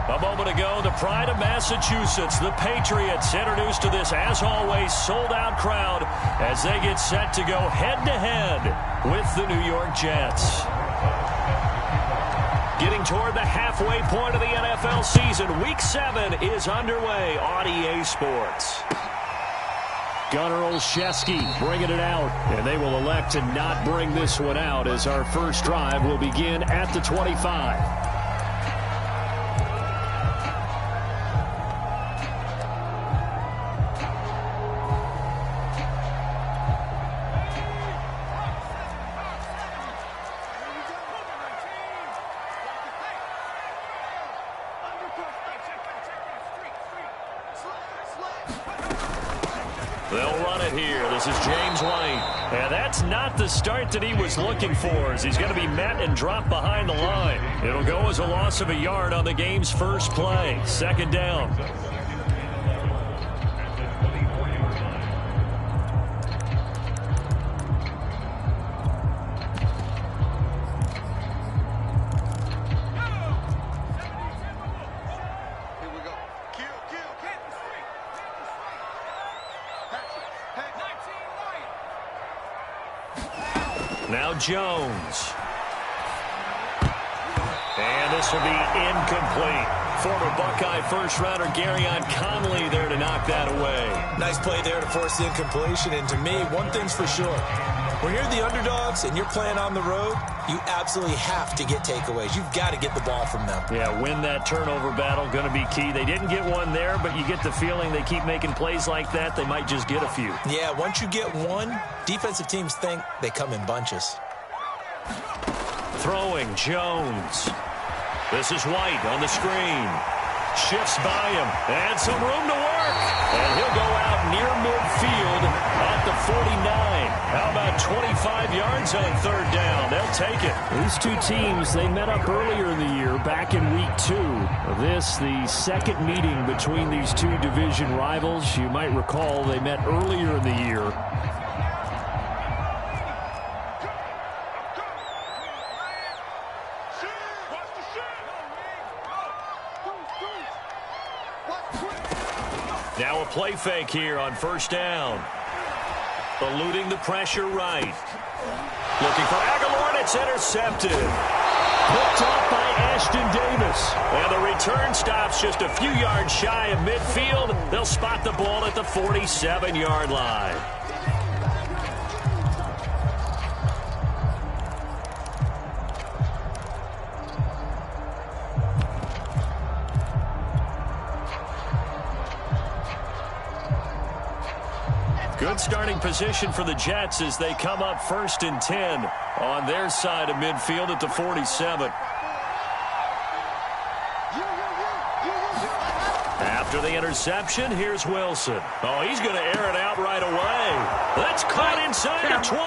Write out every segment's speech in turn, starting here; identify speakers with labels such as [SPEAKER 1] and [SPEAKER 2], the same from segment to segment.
[SPEAKER 1] A moment ago, the pride of Massachusetts, the Patriots, introduced to this, as always, sold-out crowd as they get set to go head-to-head with the New York Jets. Getting toward the halfway point of the NFL season, Week 7 is underway on EA Sports. Gunnar Olszewski bringing it out, and they will elect to not bring this one out as our first drive will begin at the 25. They'll run it here. This is James White. And that's not the start that he was looking for, as he's going to be met and dropped behind the line. It'll go as a loss of a yard on the game's first play. Second down. Now Jones. And this will be incomplete. Former Buckeye first-rounder Garyon Conley there to knock that away.
[SPEAKER 2] Nice play there to force the incompletion. And to me, one thing's for sure. When you're the underdogs and you're playing on the road, you absolutely have to get takeaways. You've got to get the ball from them.
[SPEAKER 1] Yeah, win that turnover battle, going to be key. They didn't get one there, but you get the feeling they keep making plays like that, they might just get a few.
[SPEAKER 2] Yeah, once you get one, defensive teams think they come in bunches.
[SPEAKER 1] Throwing, Jones. This is White on the screen. Shifts by him, and some room to work. And he'll go out near midfield at the 49. How about 25 yards on third down? They'll take it.
[SPEAKER 3] These two teams, they met up earlier in the year, back in Week 2. This, the second meeting between these two division rivals. You might recall they met earlier in the year.
[SPEAKER 1] Now a play fake here on first down. Eluding the pressure right. Looking for Aguilar, and it's intercepted. Picked off by Ashton Davis. And the return stops just a few yards shy of midfield. They'll spot the ball at the 47-yard line. Good starting position for the Jets as they come up 1st and 10 on their side of midfield at the 47. After the interception, here's Wilson. Oh, he's going to air it out right away. That's caught inside the 20.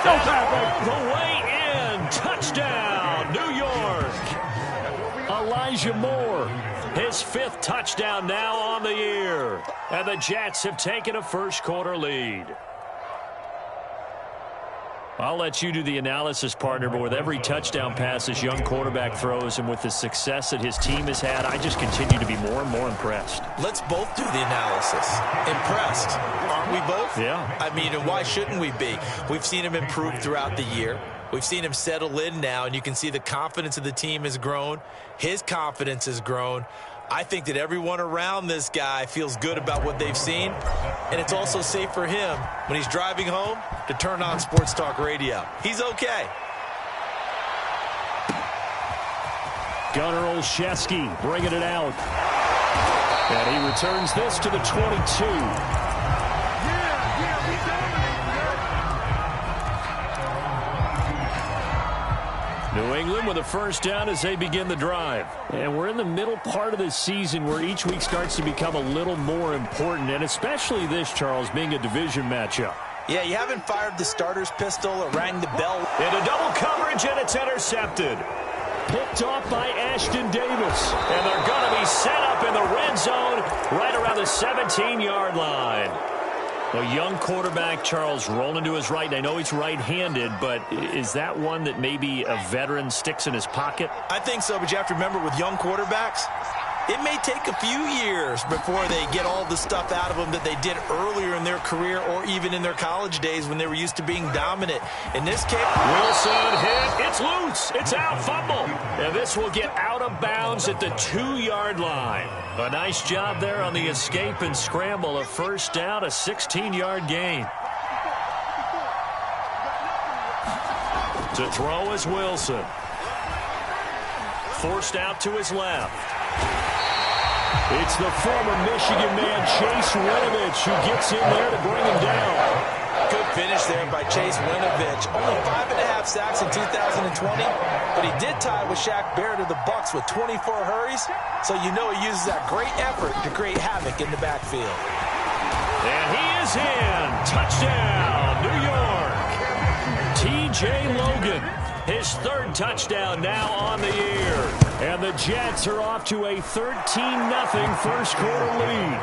[SPEAKER 1] And all the way in. Touchdown, New York. Elijah Moore. His 5th touchdown now on the year. And the Jets have taken a first-quarter lead. I'll let you do the analysis, partner, but with every touchdown pass this young quarterback throws and with the success that his team has had, I just continue to be more and more impressed.
[SPEAKER 2] Let's both do the analysis. Impressed. Aren't we both?
[SPEAKER 1] Yeah.
[SPEAKER 2] I mean, and why shouldn't we be? We've seen him improve throughout the year. We've seen him settle in now, and you can see the confidence of the team has grown. His confidence has grown. I think that everyone around this guy feels good about what they've seen, and it's also safe for him when he's driving home to turn on Sports Talk Radio. He's okay.
[SPEAKER 3] Gunnar Olszewski bringing it out. And he returns this to the 22. New England with a first down as they begin the drive. And we're in the middle part of the season where each week starts to become a little more important, and especially this, Charles, being a division matchup.
[SPEAKER 2] Yeah, you haven't fired the starter's pistol or rang the bell.
[SPEAKER 1] Into double coverage, and it's intercepted.
[SPEAKER 3] Picked off by Ashton Davis.
[SPEAKER 1] And they're going to be set up in the red zone right around the 17-yard line. A young quarterback, Charles, rolling to his right. I know he's right-handed, but is that one that maybe a veteran sticks in his pocket?
[SPEAKER 2] I think so, but you have to remember with young quarterbacks, it may take a few years before they get all the stuff out of them that they did earlier in their career or even in their college days when they were used to being dominant. In this case,
[SPEAKER 1] Wilson hit. It's loose. It's out. Fumble. And this will get out of bounds at the 2-yard line. A nice job there on the escape and scramble. A first down, a 16-yard gain. To throw is Wilson. Forced out to his left. It's the former Michigan man, Chase Winovich, who gets in there to bring him down.
[SPEAKER 2] Good finish there by Chase Winovich. Only 5.5 sacks in 2020, but he did tie with Shaq Barrett of the Bucs with 24 hurries, so you know he uses that great effort to create havoc in the backfield.
[SPEAKER 1] And he is in. Touchdown, New York. T.J. Logan, his 3rd touchdown now on the year. And the Jets are off to a 13-0 first quarter lead.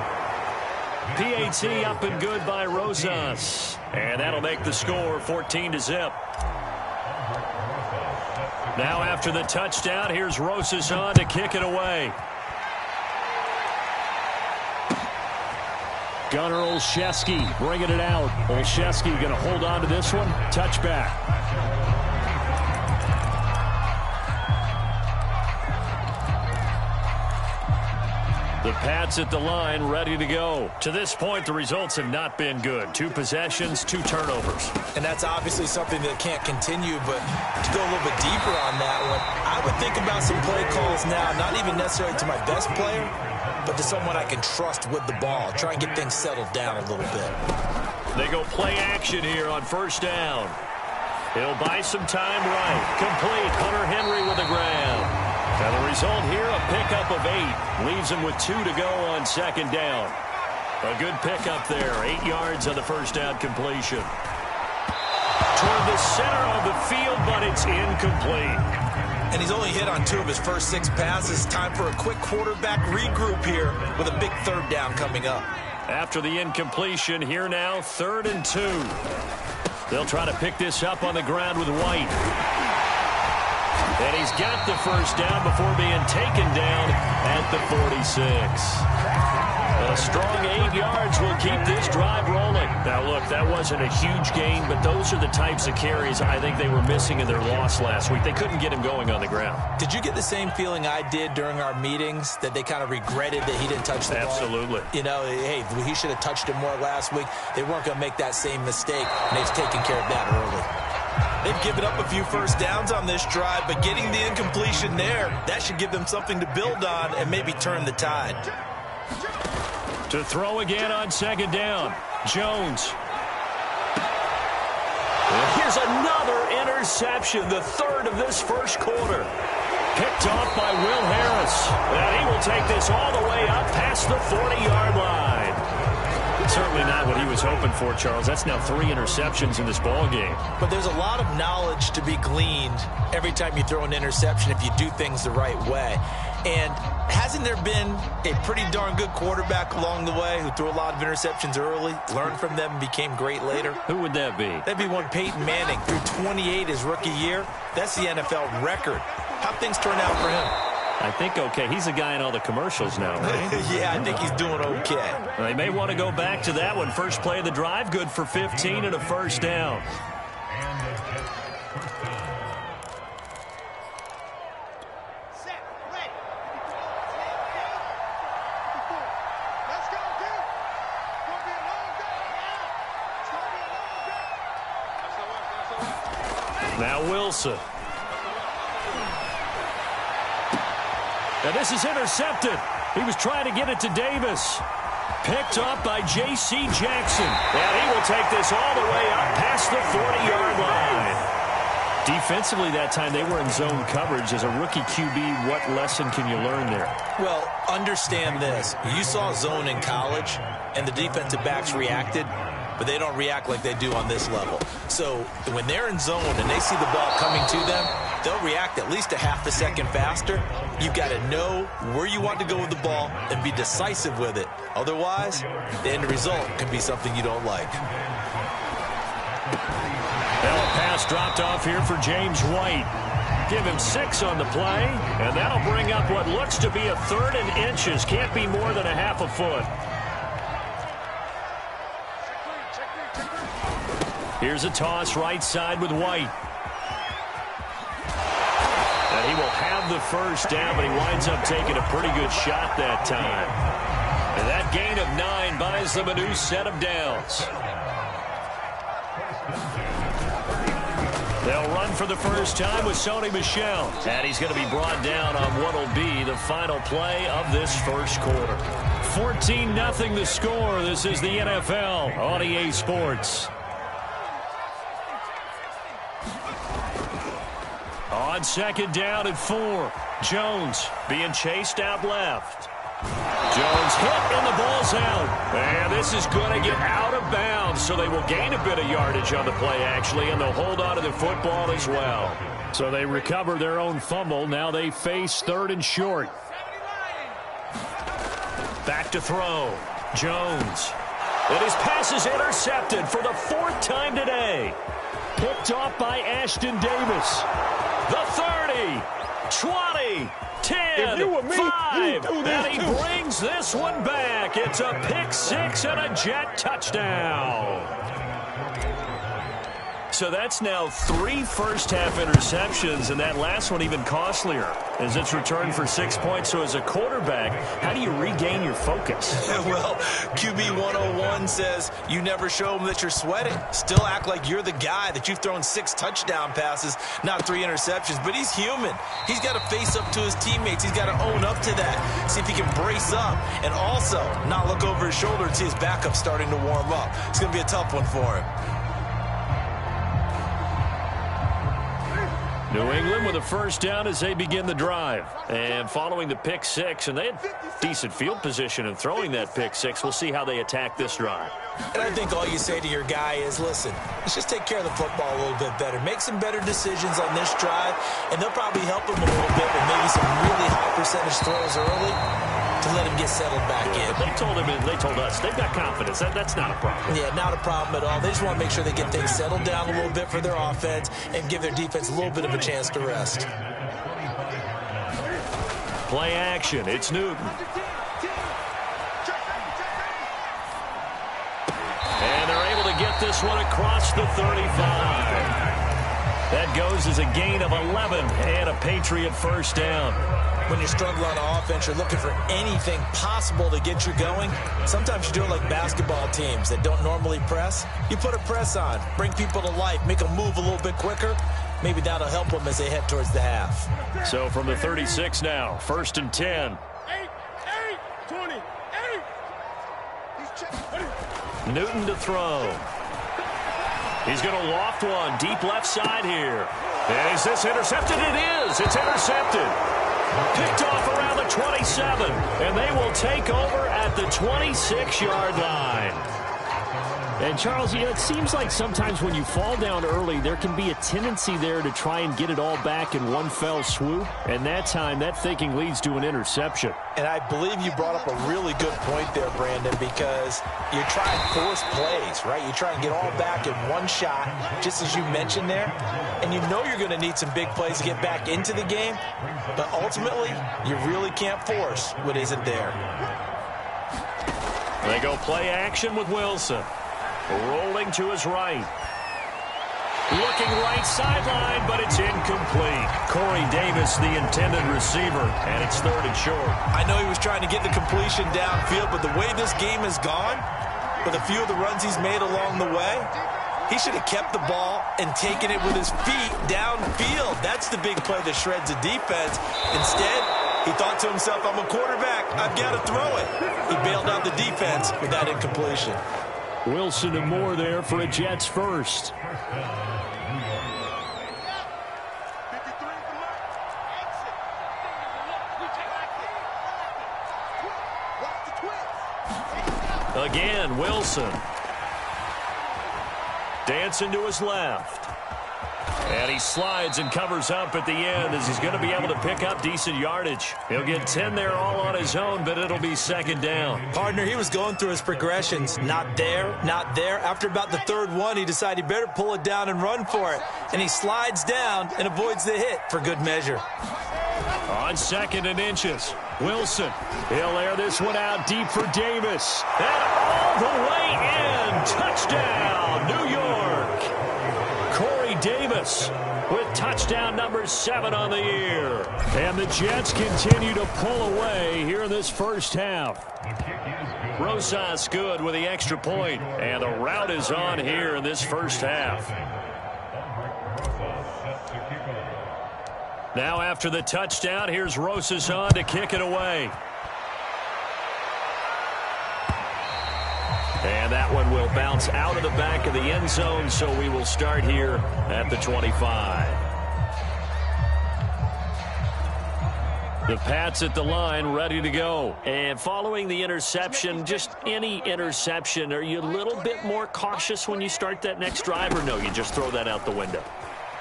[SPEAKER 1] PAT up and good by Rosas. And that'll make the score 14-0. Now after the touchdown, here's Rosas on to kick it away. Gunnar Olszewski bringing it out. Olszewski going to hold on to this one. Touchback. The Pats at the line, ready to go. To this point, the results have not been good. 2 possessions, 2 turnovers.
[SPEAKER 2] And that's obviously something that can't continue, but to go a little bit deeper on that one, I would think about some play calls now, not even necessarily to my best player, but to someone I can trust with the ball. Try and get things settled down a little bit.
[SPEAKER 1] They go play action here on first down. He'll buy some time right. Complete. Hunter Henry with a grab. And the result here, a pickup of 8. Leaves him with 2 to go on second down. A good pickup there. 8 yards on the first down completion. Toward the center of the field, but it's incomplete.
[SPEAKER 2] And he's only hit on 2 of his first 6 passes. Time for a quick quarterback regroup here with a big 3rd down coming up.
[SPEAKER 1] After the incompletion, here now, 3rd and 2. They'll try to pick this up on the ground with White. And he's got the first down before being taken down at the 46. A strong 8 yards will keep this drive rolling. Now, look, that wasn't a huge gain, but those are the types of carries I think they were missing in their loss last week. They couldn't get him going on the ground.
[SPEAKER 2] Did you get the same feeling I did during our meetings, that they kind of regretted that he didn't touch the ball?
[SPEAKER 1] Absolutely.
[SPEAKER 2] You know, hey, he should have touched it more last week. They weren't going to make that same mistake, and they've taken care of that early. They've given up a few first downs on this drive, but getting the incompletion there, that should give them something to build on and maybe turn the tide.
[SPEAKER 1] To throw again on second down, Jones. And here's another interception, the 3rd of this first quarter. Picked off by Will Harris. And he will take this all the way up past the 40-yard line. Certainly not what he was hoping for, Charles. That's now 3 interceptions in this ball game.
[SPEAKER 2] But there's a lot of knowledge to be gleaned every time you throw an interception if you do things the right way. And hasn't there been a pretty darn good quarterback along the way who threw a lot of interceptions early, learned from them, and became great later?
[SPEAKER 1] Who would that be?
[SPEAKER 2] That'd be one Peyton Manning. Threw 28 his rookie year. That's the NFL record. How'd things turn out for him?
[SPEAKER 3] I think okay. He's a guy in all the commercials now, right?
[SPEAKER 2] Yeah, I think he's doing okay.
[SPEAKER 1] They may want to go back to that one. First play of the drive, good for 15 and a first down. Now Wilson. Now this is intercepted. He was trying to get it to Davis. Picked up by J.C. Jackson. And he will take this all the way up past the 40-yard line. Defensively that time they were in zone coverage. As a rookie QB, what lesson can you learn there?
[SPEAKER 2] Well, understand this. You saw zone in college, and the defensive backs reacted, but they don't react like they do on this level. So when they're in zone and they see the ball coming to them, they'll react at least a half a second faster. You've got to know where you want to go with the ball and be decisive with it. Otherwise, the end result can be something you don't like.
[SPEAKER 1] Well, a pass dropped off here for James White. give him 6 on the play, and that'll bring up what looks to be a 3rd and inches. Can't be more than a half a foot. Here's a toss right side with White. And he will have the first down, but he winds up taking a pretty good shot that time. And that gain of 9 buys them a new set of downs. They'll run for the first time with Sony Michel. And he's going to be brought down on what will be the final play of this first quarter. 14-0 the score. This is the NFL on EA Sports. On 2nd down at 4. Jones being chased out left. Jones hit and the ball's out. And this is going to get out of bounds, so they will gain a bit of yardage on the play, actually, and they'll hold on to the football as well. So they recover their own fumble. Now they face 3rd and short. Back to throw. Jones. And his pass is intercepted for the 4th time today. Picked off by Ashton Davis. The 30, 20, 10, 5, and he brings this one back. It's a pick 6 and a Jet touchdown. So that's now 3 first-half interceptions, and that last one even costlier as it's returned for 6 points. So as a quarterback, how do you regain your focus?
[SPEAKER 2] Well, QB 101 says you never show them that you're sweating. Still act like you're the guy, that you've thrown 6 touchdown passes, not 3 interceptions. But he's human. He's got to face up to his teammates. He's got to own up to that, see if he can brace up, and also not look over his shoulder and see his backup starting to warm up. It's going to be a tough one for him.
[SPEAKER 1] New England with a first down as they begin the drive. And following the pick 6, and they had decent field position in throwing that pick 6. We'll see how they attack this drive.
[SPEAKER 2] And I think all you say to your guy is, listen, let's just take care of the football a little bit better. Make some better decisions on this drive, and they'll probably help him a little bit with maybe some really high percentage throws early to let him get settled back in.
[SPEAKER 1] But they told him, and they told us, they've got confidence. That's not a problem.
[SPEAKER 2] Yeah, not a problem at all. They just want to make sure they get things settled down a little bit for their offense and give their defense a little bit of a chance to rest.
[SPEAKER 1] Play action. It's Newton. And they're able to get this one across the 35. That goes as a gain of 11 and a Patriot first down.
[SPEAKER 2] When you struggle on offense, you're looking for anything possible to get you going. Sometimes you do it like basketball teams that don't normally press. You put a press on, bring people to life, make them move a little bit quicker. Maybe that'll help them as they head towards the half.
[SPEAKER 1] So from the 36 now, 1st and 10.
[SPEAKER 4] 28.
[SPEAKER 1] Newton to throw. He's going to loft one deep left side here. And is this intercepted? It is. It's intercepted. Picked off around the 27, and they will take over at the 26-yard line.
[SPEAKER 3] And, Charles, it seems like sometimes when you fall down early, there can be a tendency there to try and get it all back in one fell swoop. And that time, that thinking leads to an interception.
[SPEAKER 2] And I believe you brought up a really good point there, Brandon, because you're trying to force plays, right? You try and get all back in one shot, just as you mentioned there. And you know you're going to need some big plays to get back into the game. But ultimately, you really can't force what isn't there.
[SPEAKER 1] They go play action with Wilson. Rolling to his right. Looking right sideline, but it's incomplete. Corey Davis, the intended receiver, and it's 3rd and short.
[SPEAKER 2] I know he was trying to get the completion downfield, but the way this game has gone, with a few of the runs he's made along the way, he should have kept the ball and taken it with his feet downfield. That's the big play that shreds the defense. Instead, he thought to himself, I'm a quarterback, I've got to throw it. He bailed out the defense with that incompletion.
[SPEAKER 3] Wilson and Moore there for a Jets first.
[SPEAKER 1] Again, Wilson. Dancing to his left.
[SPEAKER 3] And he slides and covers up at the end as he's going to be able to pick up decent yardage. He'll get 10 there all on his own, but it'll be second down.
[SPEAKER 2] Partner, he was going through his progressions. Not there, not there. After about the third one, he decided he better pull it down and run for it. And he slides down and avoids the hit for good measure.
[SPEAKER 3] On 2nd and inches, Wilson. He'll air this one out deep for Davis. And all the way in. Touchdown, New York. Corey Davis with touchdown number 7 on the year. And the Jets continue to pull away here in this first half. Rosas good with the extra point. And the route is on here in this first half. Now after the touchdown, here's Rosas on to kick it away. And that one will bounce out of the back of the end zone, so we will start here at the 25. The Pats at the line, ready to go. And following the interception, just any interception, are you a little bit more cautious when you start that next drive, or no, you just throw that out the window?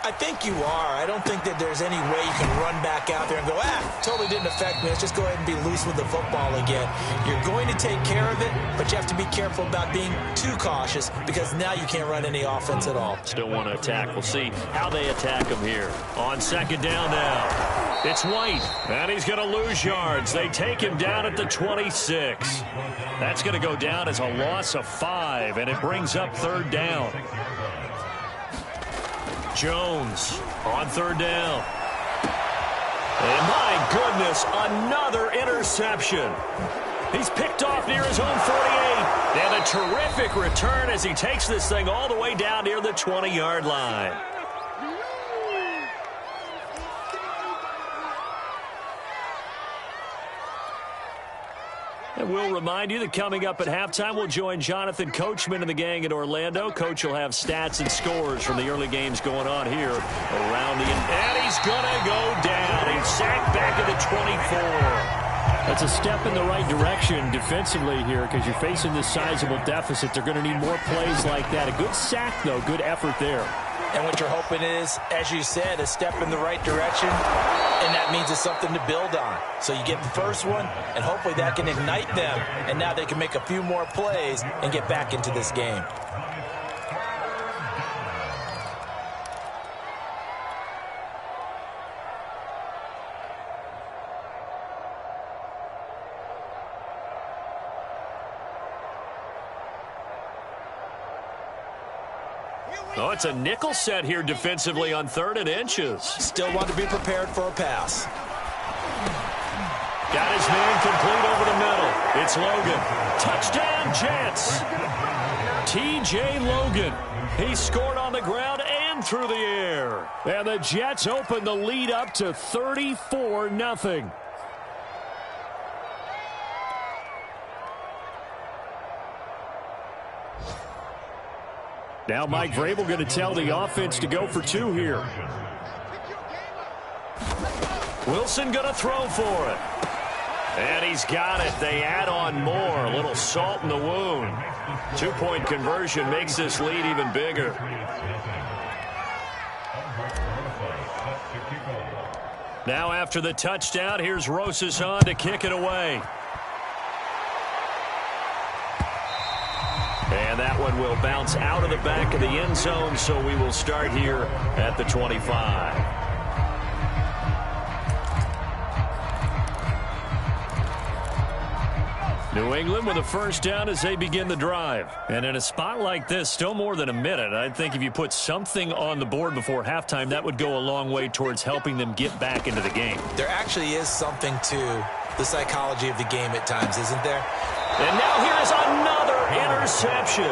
[SPEAKER 2] I think you are. I don't think that there's any way you can run back out there and go, totally didn't affect me. Let's just go ahead and be loose with the football again. You're going to take care of it, but you have to be careful about being too cautious because now you can't run any offense at all.
[SPEAKER 3] Still want to attack. We'll see how they attack him here. On 2nd down now. It's White, and he's going to lose yards. They take him down at the 26. That's going to go down as a loss of 5, and it brings up 3rd down. Jones on 3rd down. And my goodness, another interception. He's picked off near his own 48. And a terrific return as he takes this thing all the way down near the 20-yard line. And we'll remind you that coming up at halftime, we'll join Jonathan Coachman and the gang in Orlando. Coach will have stats and scores from the early games going on here around the... And he's going to go down. He's sacked back at the 24. That's a step in the right direction defensively here because you're facing this sizable deficit. They're going to need more plays like that. A good sack, though. Good effort there.
[SPEAKER 2] And what you're hoping is, as you said, a step in the right direction, and that means it's something to build on. So you get the first one, and hopefully that can ignite them, and now they can make a few more plays and get back into this game.
[SPEAKER 3] Oh, it's a nickel set here defensively on 3rd and inches.
[SPEAKER 2] Still want to be prepared for a pass.
[SPEAKER 3] Got his man complete over the middle. It's Logan. Touchdown, Jets. T.J. Logan. He scored on the ground and through the air. And the Jets open the lead up to 34-0. Now Mike Vrabel going to tell the offense to go for 2 here. Wilson going to throw for it. And he's got it. They add on more. A little salt in the wound. 2-point conversion makes this lead even bigger. Now after the touchdown, here's Rosas on to kick it away. And that one will bounce out of the back of the end zone, so we will start here at the 25. New England with a first down as they begin the drive. And in a spot like this, still more than a minute, I think if you put something on the board before halftime, that would go a long way towards helping them get back into the game.
[SPEAKER 2] There actually is something to the psychology of the game at times, isn't there?
[SPEAKER 3] And now here's another interception.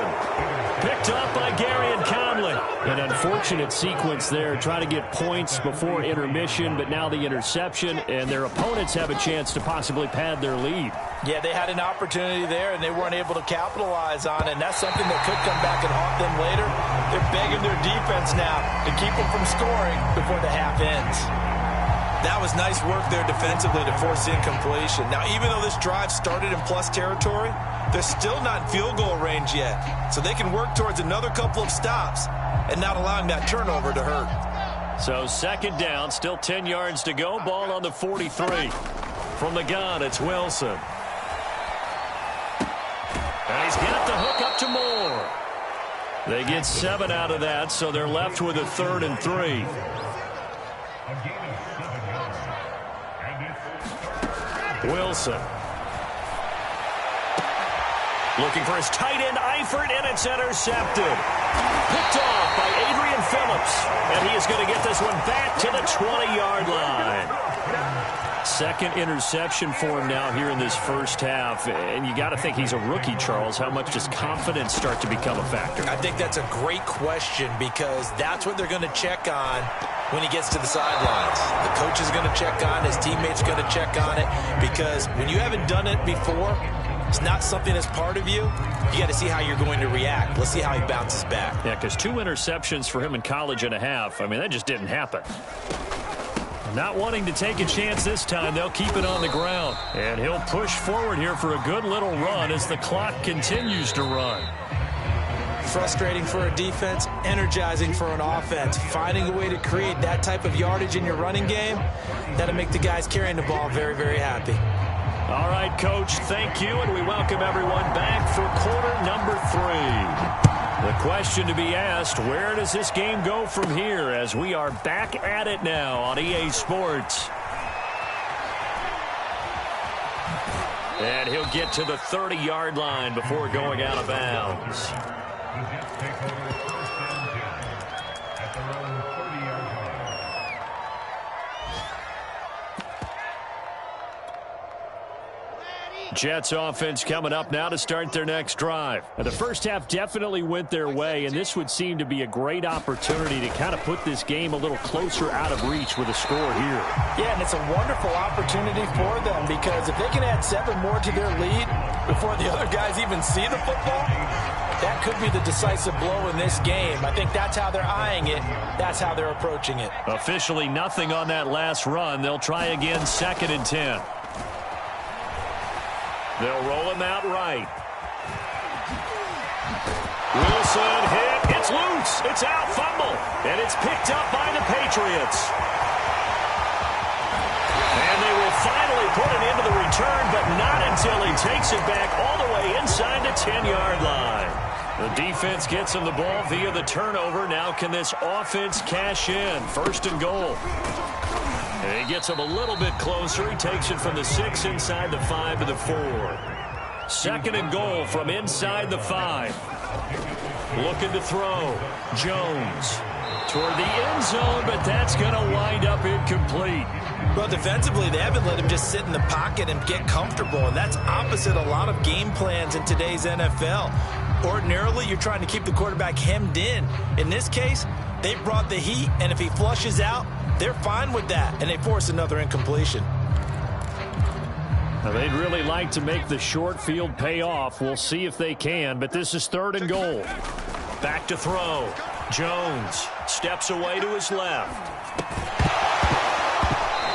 [SPEAKER 3] Picked up by Gary and Conley. An unfortunate sequence there, trying to get points before intermission, but now the interception, and their opponents have a chance to possibly pad their lead.
[SPEAKER 2] Yeah, they had an opportunity there, and they weren't able to capitalize on it, and that's something that could come back and haunt them later. They're begging their defense now to keep them from scoring before the half ends. That was nice work there defensively to force incompletion. Now, even though this drive started in plus territory, they're still not in field goal range yet. So they can work towards another couple of stops and not allowing that turnover to hurt.
[SPEAKER 3] So second down, still 10 yards to go. Ball on the 43. From the gun, it's Wilson. And he's got the hook up to Moore. They get 7 out of that, so they're left with a 3rd and 3. Wilson. Looking for his tight end, Eifert, and it's intercepted. Picked off by Adrian Phillips. And he is going to get this one back to the 20-yard line. Second interception for him now here in this first half. And you got to think he's a rookie, Charles. How much does confidence start to become a factor?
[SPEAKER 2] I think that's a great question because that's what they're going to check on when he gets to the sidelines. The coach is going to check on, his teammates are going to check on it, because when you haven't done it before, it's not something that's part of you. You got to see how you're going to react. Let's see how he bounces back.
[SPEAKER 3] Yeah, because 2 interceptions for him in college and a half. I mean, that just didn't happen. Not wanting to take a chance this time, they'll keep it on the ground. And he'll push forward here for a good little run as the clock continues to run.
[SPEAKER 2] Frustrating for a defense, energizing for an offense. Finding a way to create that type of yardage in your running game, that'll make the guys carrying the ball very, very happy.
[SPEAKER 3] All right, Coach, thank you, and we welcome everyone back for quarter number 3. The question to be asked, where does this game go from here as we are back at it now on EA Sports? And he'll get to the 30-yard line before going out of bounds. Jets offense coming up now to start their next drive. The first half definitely went their way, and this would seem to be a great opportunity to kind of put this game a little closer out of reach with a score here.
[SPEAKER 2] Yeah, and it's a wonderful opportunity for them because if they can add 7 more to their lead before the other guys even see the football, that could be the decisive blow in this game. I think that's how they're eyeing it. That's how they're approaching it.
[SPEAKER 3] Officially nothing on that last run. They'll try again, 2nd and 10. They'll roll him out right. Wilson hit. It's loose. It's out. Fumble. And it's picked up by the Patriots. And they will finally put it into the return, but not until he takes it back all the way inside the 10-yard line. The defense gets him the ball via the turnover. Now can this offense cash in? 1st and goal. And he gets him a little bit closer. He takes it from the 6 inside the 5 to the 4. 2nd and goal from inside the 5. Looking to throw. Jones toward the end zone, but that's going to wind up incomplete.
[SPEAKER 2] Well, defensively, they haven't let him just sit in the pocket and get comfortable, and that's opposite a lot of game plans in today's NFL. Ordinarily, you're trying to keep the quarterback hemmed in. In this case, they brought the heat, and if he flushes out, they're fine with that, and they force another incompletion.
[SPEAKER 3] Now, they'd really like to make the short field pay off. We'll see if they can, but this is 3rd and goal. Back to throw. Jones steps away to his left.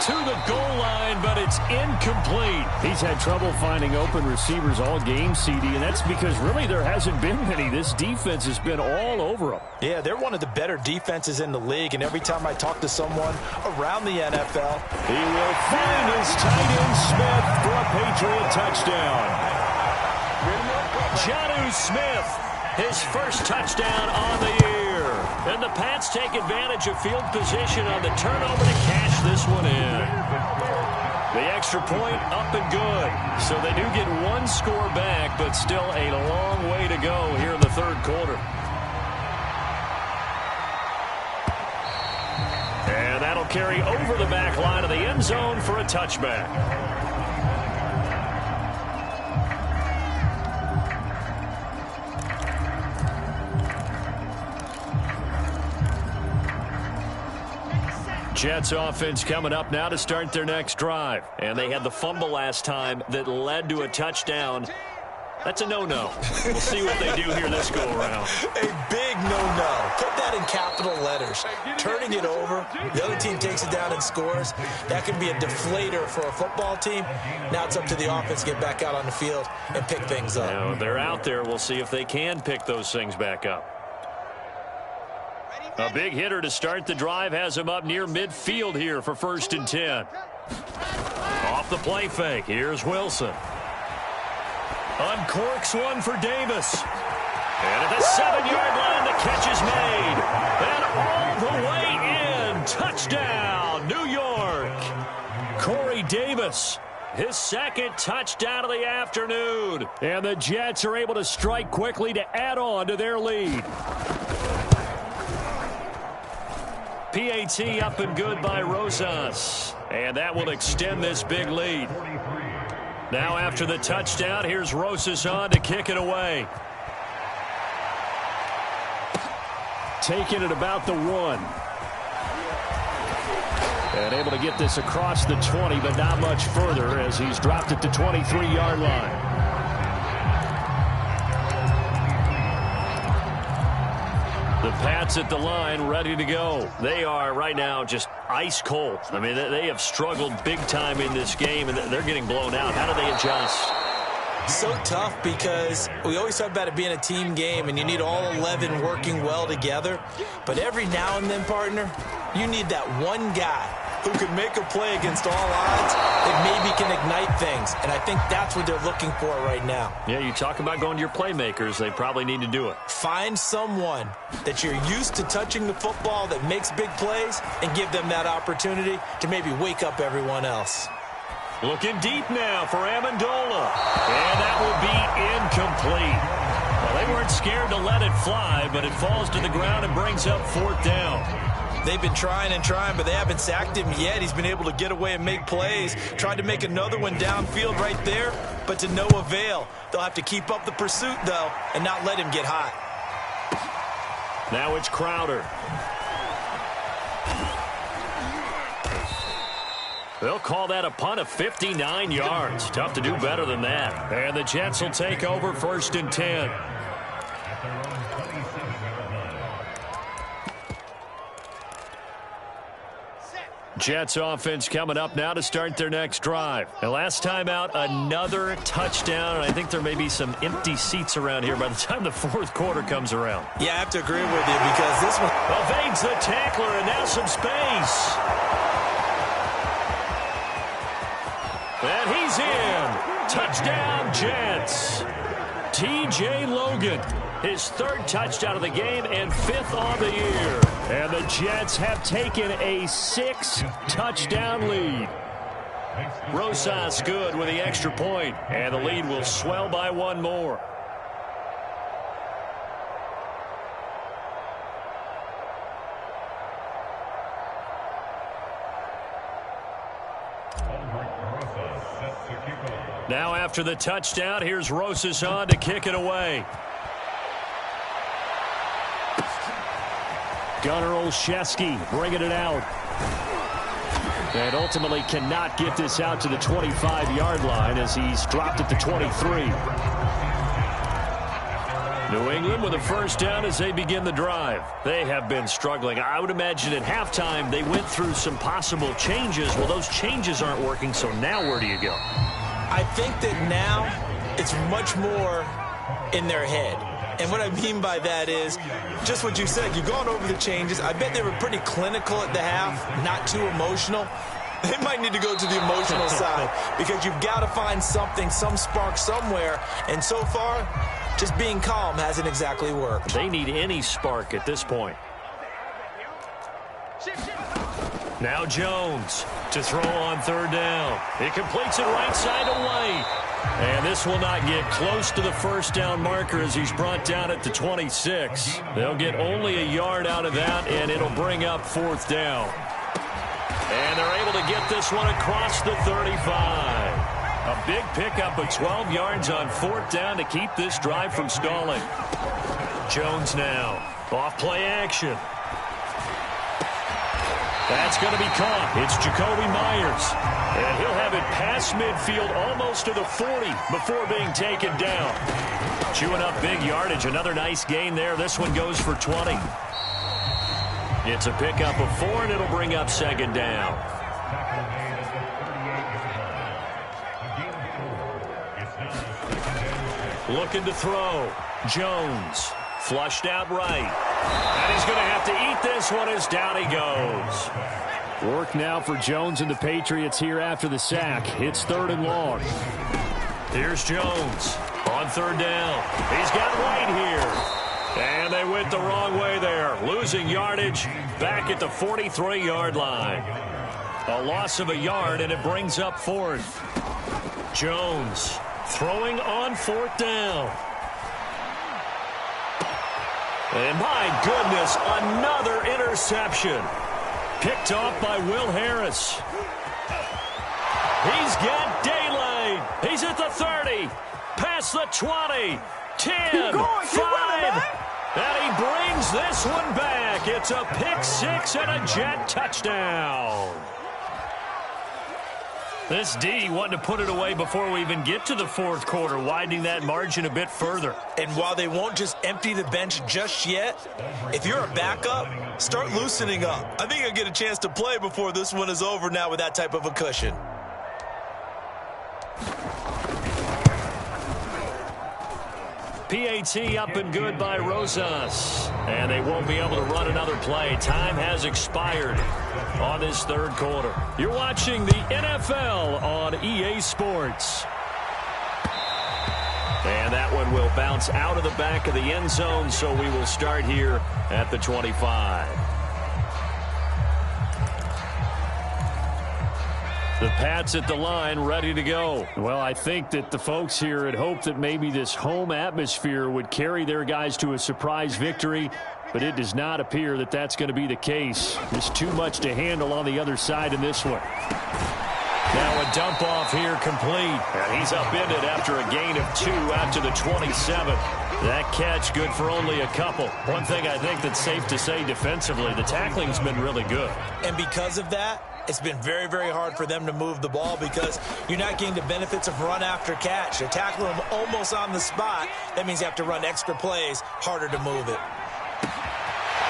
[SPEAKER 3] To the goal line, but it's incomplete. He's had trouble finding open receivers all game, CD, and that's because really there hasn't been many. This defense has been all over them.
[SPEAKER 2] Yeah, they're one of the better defenses in the league, and every time I talk to someone around the NFL,
[SPEAKER 3] he will find his tight end Smith for a Patriot touchdown. Jonnu Smith, his first touchdown on the year. And the Pats take advantage of field position on the turnover to cash this one in. The extra point up and good. So they do get 1 score back, but still a long way to go here in the 3rd quarter. And that'll carry over the back line of the end zone for a touchback. Jets offense coming up now to start their next drive. And they had the fumble last time that led to a touchdown. That's a no-no. We'll see what they do here this go-around.
[SPEAKER 2] A big no-no. Put that in capital letters. Turning it over, the other team takes it down and scores. That can be a deflator for a football team. Now it's up to the offense to get back out on the field and pick things up.
[SPEAKER 3] Now, they're out there. We'll see if they can pick those things back up. A big hitter to start the drive has him up near midfield here for 1st and 10. Off the play fake. Here's Wilson. Uncorks one for Davis. And at the 7-yard line, the catch is made. And all the way in. Touchdown, New York. Corey Davis, his 2nd touchdown of the afternoon. And the Jets are able to strike quickly to add on to their lead. PAT up and good by Rosas. And that will extend this big lead. Now after the touchdown, here's Rosas on to kick it away. Taking it about the 1. And able to get this across the 20, but not much further as he's dropped it to 23-yard line. The Pats at the line, ready to go. They are right now just ice cold. I mean, they have struggled big time in this game, and they're getting blown out. How do they adjust?
[SPEAKER 2] So tough because we always talk about it being a team game, and you need all 11 working well together. But every now and then, partner, you need that one guy who can make a play against all odds that maybe can ignite things. And I think that's what they're looking for right now.
[SPEAKER 3] Yeah, you talk about going to your playmakers. They probably need to do it.
[SPEAKER 2] Find someone that you're used to touching the football that makes big plays and give them that opportunity to maybe wake up everyone else.
[SPEAKER 3] Looking deep now for Amendola. And that will be incomplete. Well, they weren't scared to let it fly, but it falls to the ground and brings up 4th down.
[SPEAKER 2] They've been trying and trying, but they haven't sacked him yet. He's been able to get away and make plays. Tried to make another one downfield right there, but to no avail. They'll have to keep up the pursuit, though, and not let him get hot.
[SPEAKER 3] Now it's Crowder. They'll call that a punt of 59 yards. Tough to do better than that. And the Jets will take over 1st and 10. Jets offense coming up now to start their next drive. And last time out, another touchdown. And I think there may be some empty seats around here by the time the 4th quarter comes around.
[SPEAKER 2] Yeah, I have to agree with you because this one
[SPEAKER 3] evades the tackler and now some space. And he's in. Touchdown, Jets. T.J. Logan, his 3rd touchdown of the game and 5th on the year. And the Jets have taken a 6-touchdown lead. Rosas good with the extra point, and the lead will swell by 1 more. Now after the touchdown, here's Rosas on to kick it away. Gunnar Olszewski bringing it out. And ultimately cannot get this out to the 25-yard line as he's dropped it to 23. New England with a 1st down as they begin the drive. They have been struggling. I would imagine at halftime they went through some possible changes. Well, those changes aren't working, so now where do you go?
[SPEAKER 2] I think that now it's much more in their head. And what I mean by that is just what you said. You've gone over the changes. I bet they were pretty clinical at the half, not too emotional. They might need to go to the emotional side because you've got to find something, some spark somewhere. And so far, just being calm hasn't exactly worked.
[SPEAKER 3] They need any spark at this point. Now Jones to throw on 3rd down. He completes it right side away. And this will not get close to the 1st down marker as he's brought down at the 26. They'll get only a yard out of that, and it'll bring up 4th down. And they're able to get this one across the 35. A big pickup of 12 yards on 4th down to keep this drive from stalling. Jones now. Off play action. That's going to be caught. It's Jacoby Myers. And he'll have it past midfield almost to the 40 before being taken down. Chewing up big yardage. Another nice gain there. This one goes for 20. It's a pickup of 4, and it'll bring up 2nd down. Looking to throw. Jones. Flushed out right.
[SPEAKER 1] And he's going to have to eat this one as down he goes.
[SPEAKER 3] Work now for Jones and the Patriots here after the sack. It's 3rd and long.
[SPEAKER 1] Here's Jones on 3rd down. He's got White here. And they went the wrong way there. Losing yardage back at the 43-yard line. A loss of a yard, and it brings up 4th. Jones throwing on 4th down. And my goodness, another interception. Picked off by Will Harris. He's got daylight. He's at the 30. Past the 20. 10. 5. And he brings this one back. It's a pick-6 and a Jet touchdown. This D wanting to put it away before we even get to the 4th quarter, widening that margin a bit further.
[SPEAKER 2] And while they won't just empty the bench just yet, if you're a backup, start loosening up. I think you'll get a chance to play before this one is over now with that type of a cushion.
[SPEAKER 1] PAT up and good by Rosas. And they won't be able to run another play. Time has expired on this 3rd quarter. You're watching the NFL on EA Sports. And that one will bounce out of the back of the end zone, so we will start here at the 25. The Pats at the line, ready to go.
[SPEAKER 3] Well, I think that the folks here had hoped that maybe this home atmosphere would carry their guys to a surprise victory, but it does not appear that that's going to be the case. There's too much to handle on the other side in this one.
[SPEAKER 1] Now a dump off here complete. And he's upended after a gain of 2 out to the 27. That catch good for only a couple. One thing I think that's safe to say defensively, the tackling's been really good.
[SPEAKER 2] And because of that, it's been very, very hard for them to move the ball because you're not getting the benefits of run after catch. They tackle them almost on the spot. That means you have to run extra plays, harder to move it.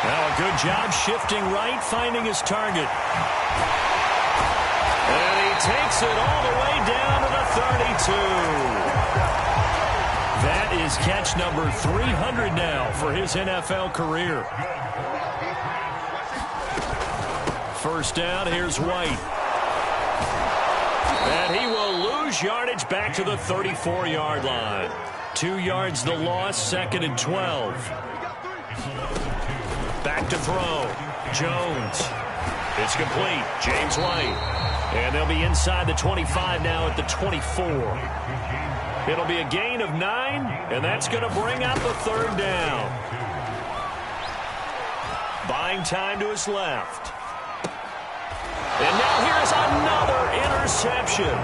[SPEAKER 1] Now a good job shifting right, finding his target. And he takes it all the way down to the 32. That is catch number 300 now for his NFL career. 1st down, here's White. And he will lose yardage back to the 34-yard line. 2 yards the loss, 2nd and 12. Back to throw. Jones. It's complete. James White. And they'll be inside the 25 now at the 24. It'll be a gain of 9, and that's going to bring up a 3rd down. Buying time to his left. And now here's another interception.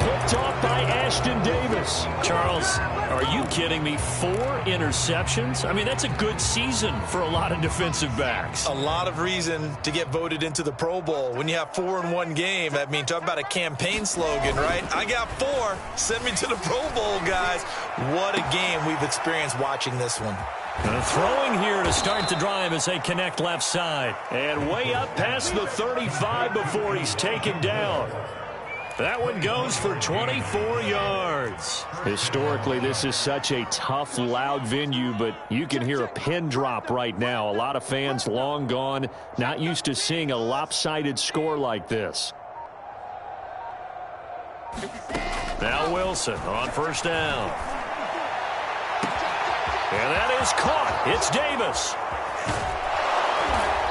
[SPEAKER 1] Picked off by Ashton Davis. Charles, are you kidding me? 4 interceptions? I mean, that's a good season for a lot of defensive backs.
[SPEAKER 2] A lot of reason to get voted into the Pro Bowl. When you have 4 in one game, I mean, talk about a campaign slogan, right? I got 4. Send me to the Pro Bowl, guys. What a game we've experienced watching this one.
[SPEAKER 1] Throwing here to start the drive as they connect left side. And way up past the 35 before he's taken down. That one goes for 24 yards.
[SPEAKER 3] Historically, this is such a tough, loud venue, but you can hear a pin drop right now. A lot of fans long gone, not used to seeing a lopsided score like this.
[SPEAKER 1] Now Wilson on 1st down. And that is caught. It's Davis.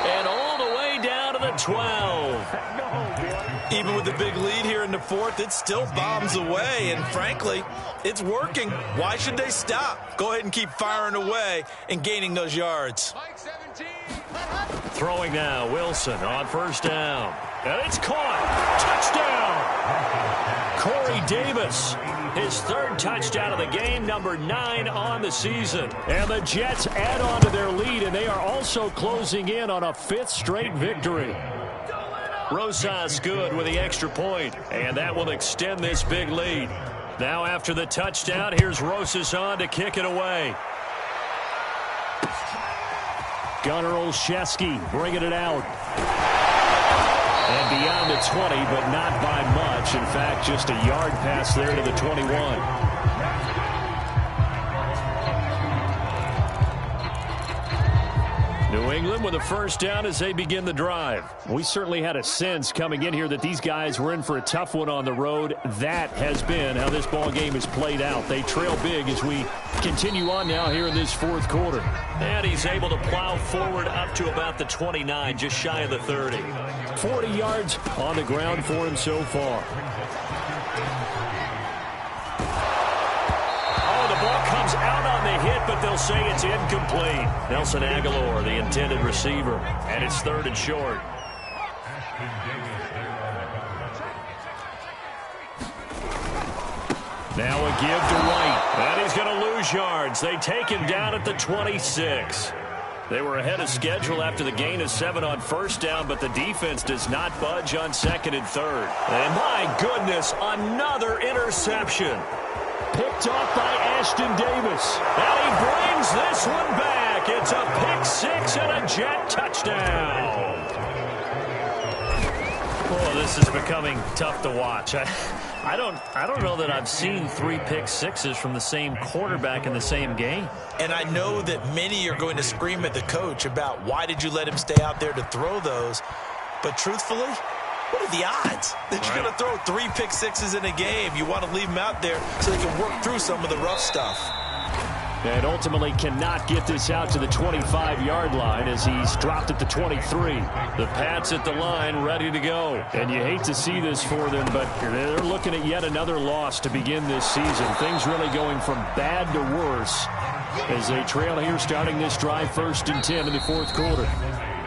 [SPEAKER 1] And all the way down to the 12.
[SPEAKER 2] Even with the big lead here in the 4th, it still bombs away. And frankly, it's working. Why should they stop? Go ahead and keep firing away and gaining those yards.
[SPEAKER 1] Throwing now, Wilson on 1st down. And it's caught. Touchdown. Corey Davis. His 3rd touchdown of the game, number 9 on the season. And the Jets add on to their lead, and they are also closing in on a 5th straight victory. Rosas good with the extra point, and that will extend this big lead. Now after the touchdown, here's Rosas on to kick it away.
[SPEAKER 3] Gunnar Olszewski bringing it out. And beyond the 20, but not by much. In fact, just a yard pass there to the 21. New England with a first down as they begin the drive. We certainly had a sense coming in here that these guys were in for a tough one on the road. That has been how this ball game has played out. They trail big as we continue on now here in this fourth quarter.
[SPEAKER 1] And he's able to plow forward up to about the 29, just shy of the 30.
[SPEAKER 3] 40 yards on the ground for him so far.
[SPEAKER 1] Oh, the ball comes out on the hit, but they'll say it's incomplete. Nelson Aguilar, the intended receiver, and it's 3rd and short. Now a give to White, and he's going to lose yards. They take him down at the 26. They were ahead of schedule after the gain of 7 on first down, but the defense does not budge on 2nd and 3rd. And my goodness, another interception.
[SPEAKER 3] Picked off by Ashton Davis.
[SPEAKER 1] And he brings this one back. It's a pick 6 and a Jet touchdown.
[SPEAKER 3] Oh, this is becoming tough to watch. I don't know that I've seen 3 pick sixes from the same quarterback in the same game.
[SPEAKER 2] And I know that many are going to scream at the coach about why did you let him stay out there to throw those. But truthfully, what are the odds that you're going to throw 3 pick sixes in a game? You want to leave them out there so they can work through some of the rough stuff.
[SPEAKER 3] And ultimately cannot get this out to the 25-yard line as he's dropped at the 23. The Pats at the line ready to go. And you hate to see this for them, but they're looking at yet another loss to begin this season. Things really going from bad to worse as they trail here starting this drive 1st and 10 in the fourth quarter.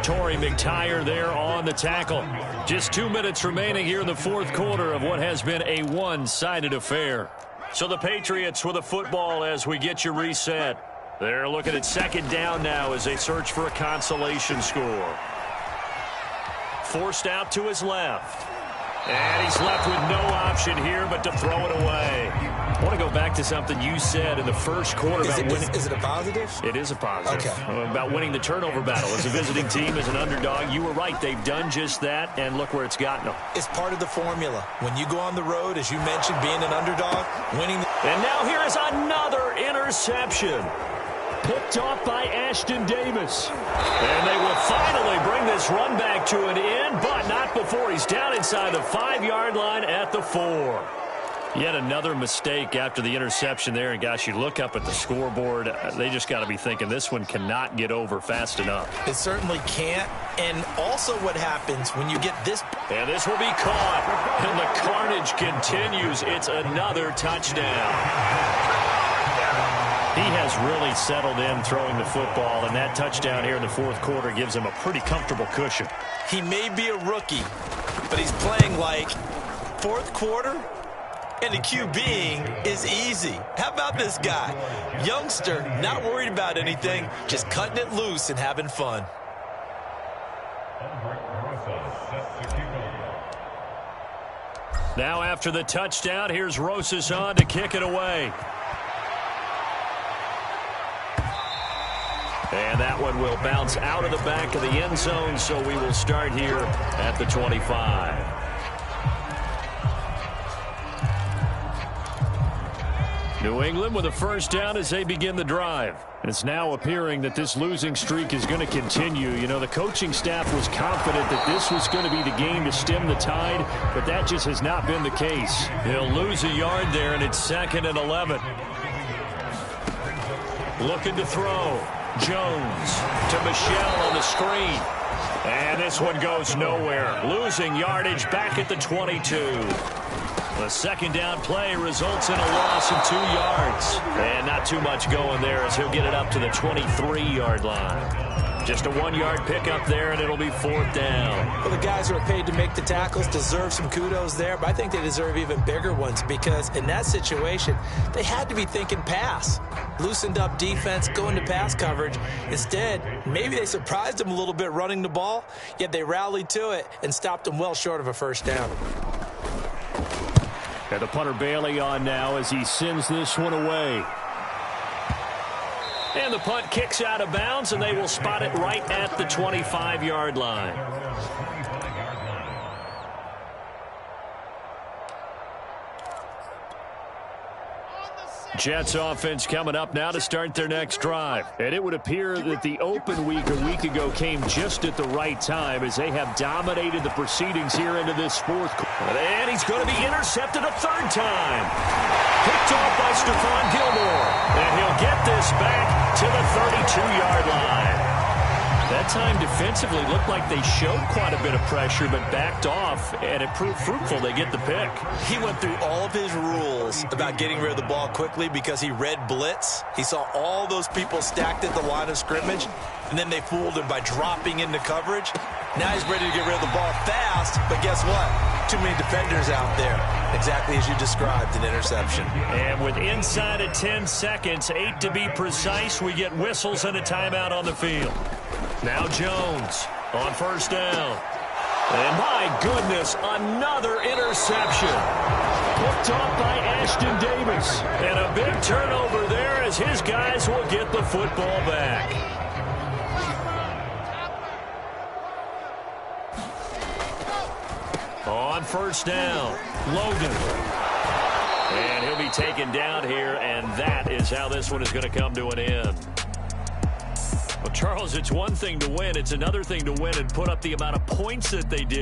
[SPEAKER 1] Torrey McTyer there on the tackle. Just 2 minutes remaining here in the fourth quarter of what has been a one-sided affair. So the Patriots with a football as we get you reset. They're looking at 2nd down now as they search for a consolation score. Forced out to his left. And he's left with no option here but to throw it away. I want to go back to something you said in the first quarter about winning.
[SPEAKER 2] Is it a positive?
[SPEAKER 1] It is a positive.
[SPEAKER 2] Okay.
[SPEAKER 1] About winning the turnover battle. As a visiting team, as an underdog, you were right. They've done just that, and look where it's gotten them.
[SPEAKER 2] It's part of the formula. When you go on the road, as you mentioned, being an underdog, winning.
[SPEAKER 1] And now here is another interception.
[SPEAKER 3] Picked off by Ashton Davis.
[SPEAKER 1] And they will finally bring this run back to an end, but not before he's down inside the 5-yard line at the 4.
[SPEAKER 3] Yet another mistake after the interception there. And, gosh, you look up at the scoreboard. They just got to be thinking this one cannot get over fast enough.
[SPEAKER 2] It certainly can't. And also what happens when you get this.
[SPEAKER 1] And this will be caught. And the carnage continues. It's another touchdown.
[SPEAKER 3] He has really settled in throwing the football, and that touchdown here in the fourth quarter gives him a pretty comfortable cushion.
[SPEAKER 2] He may be a rookie, but he's playing like fourth quarter, and the QBing is easy. How about this guy? Youngster, not worried about anything, just cutting it loose and having fun.
[SPEAKER 1] Now after the touchdown, here's Rosas on to kick it away. And that one will bounce out of the back of the end zone, so we will start here at the 25. New England with a first down as they begin the drive. It's now appearing that this losing streak is going to continue. You know, the coaching staff was confident that this was going to be the game to stem the tide, but that just has not been the case. He'll lose a yard there, and it's 2nd and 11. Looking to throw. Jones to Michelle on the screen. And this one goes nowhere. Losing yardage back at the 22. The 2nd down play results in a loss of 2 yards. And not too much going there as he'll get it up to the 23-yard line. Just a 1-yard pickup there, and it'll be 4th down.
[SPEAKER 2] Well, the guys who are paid to make the tackles deserve some kudos there, but I think they deserve even bigger ones because in that situation, they had to be thinking pass. Loosened up defense, going to pass coverage. Instead, maybe they surprised them a little bit running the ball, yet they rallied to it and stopped them well short of a first down.
[SPEAKER 3] And the punter Bailey on now as he sends this one away.
[SPEAKER 1] And the punt kicks out of bounds, and they will spot it right at the 25-yard line.
[SPEAKER 3] Jets offense coming up now to start their next drive. And it would appear that the open week a week ago came just at the right time as they have dominated the proceedings here into this fourth quarter. And he's going to be intercepted a third time. Picked off by Stephon Gilmore. And he'll get this back to the 32-yard line. That time defensively looked like they showed quite a bit of pressure but backed off, and it proved fruitful. They get the pick.
[SPEAKER 2] He went through all of his rules about getting rid of the ball quickly because he read blitz. He saw all those people stacked at the line of scrimmage, and then they fooled him by dropping into coverage. Now he's ready to get rid of the ball fast, but guess what? Too many defenders out there. Exactly as you described, an interception.
[SPEAKER 3] And with inside of 10 seconds, 8 to be precise, we get whistles and a timeout on the field. Now Jones on first down. And my goodness, another interception. Picked off by Ashton Davis. And a big turnover there as his guys will get the football back. On first down, Logan. And he'll be taken down here, and that is how this one is going to come to an end. Well, Charles, it's one thing to win. It's another thing to win and put up the amount of points that they did.